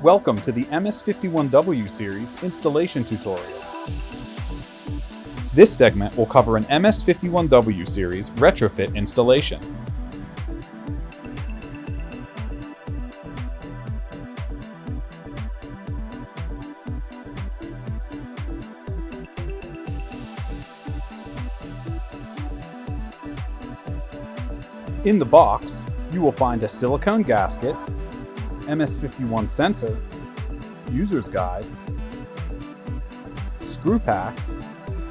Welcome to the MS51W series installation tutorial. This segment will cover an MS51W series retrofit installation. In the box, you will find a silicone gasket, MS51 sensor, user's guide, screw pack,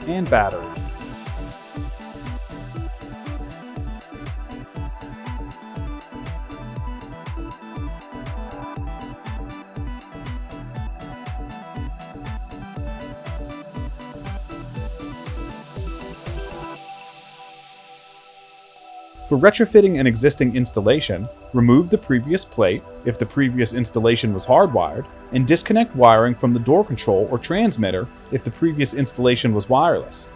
and batteries. For retrofitting an existing installation, remove the previous plate if the previous installation was hardwired, and disconnect wiring from the door control or transmitter if the previous installation was wireless.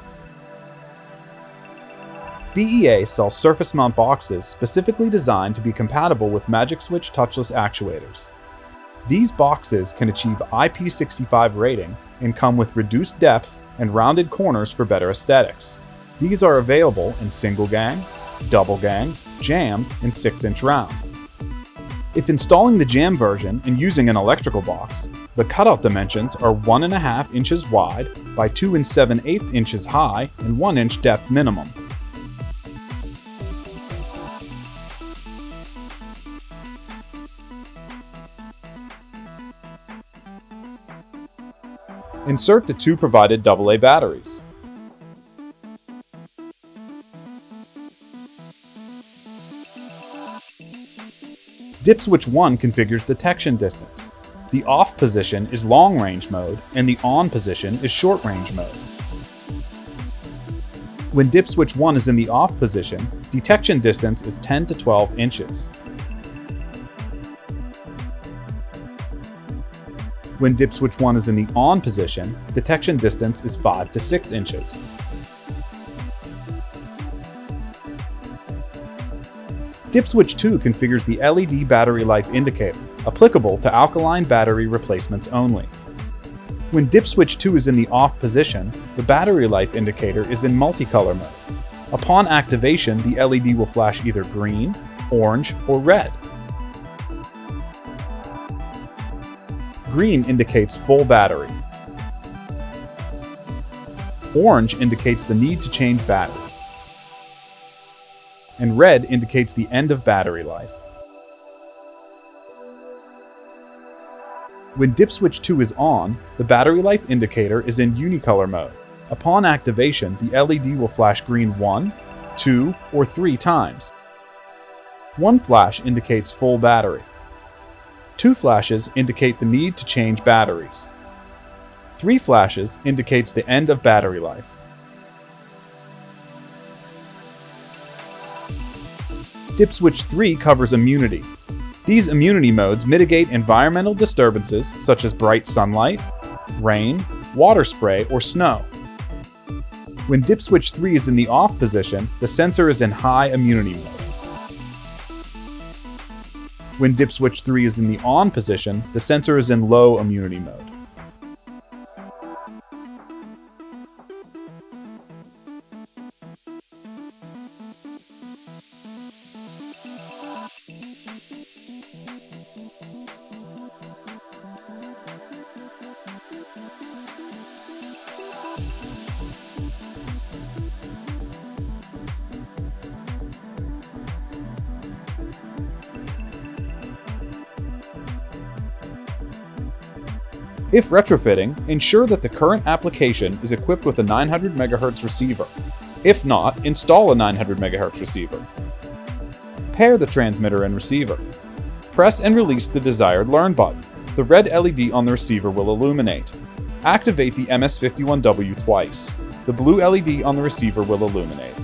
BEA sells surface mount boxes specifically designed to be compatible with Magic Switch touchless actuators. These boxes can achieve IP65 rating and come with reduced depth and rounded corners for better aesthetics. These are available in single gang, double gang, jam, and 6-inch round. If installing the jam version and using an electrical box, the cutout dimensions are 1.5 inches wide by 2 7/8 inches high and 1 inch depth minimum. Insert the 2 provided AA batteries. Dip switch 1 configures detection distance. The off position is long range mode and the on position is short range mode. When dip switch 1 is in the off position, detection distance is 10 to 12 inches. When dip switch 1 is in the on position, detection distance is 5 to 6 inches. Dip switch 2 configures the LED battery life indicator, applicable to alkaline battery replacements only. When dip switch 2 is in the off position, the battery life indicator is in multicolor mode. Upon activation, the LED will flash either green, orange, or red. Green indicates full battery. Orange indicates the need to change batteries. And red indicates the end of battery life. When dip switch 2 is on, the battery life indicator is in unicolor mode. Upon activation, the LED will flash green 1, 2, or 3 times. 1 flash indicates full battery. 2 flashes indicate the need to change batteries. 3 flashes indicates the end of battery life. Dip switch 3 covers immunity. These immunity modes mitigate environmental disturbances such as bright sunlight, rain, water spray, or snow. When dip switch 3 is in the off position, the sensor is in high immunity mode. When dip switch 3 is in the on position, the sensor is in low immunity mode. If retrofitting, ensure that the current application is equipped with a 900 MHz receiver. If not, install a 900 MHz receiver. Pair the transmitter and receiver. Press and release the desired Learn button. The red LED on the receiver will illuminate. Activate the MS51W twice. The blue LED on the receiver will illuminate.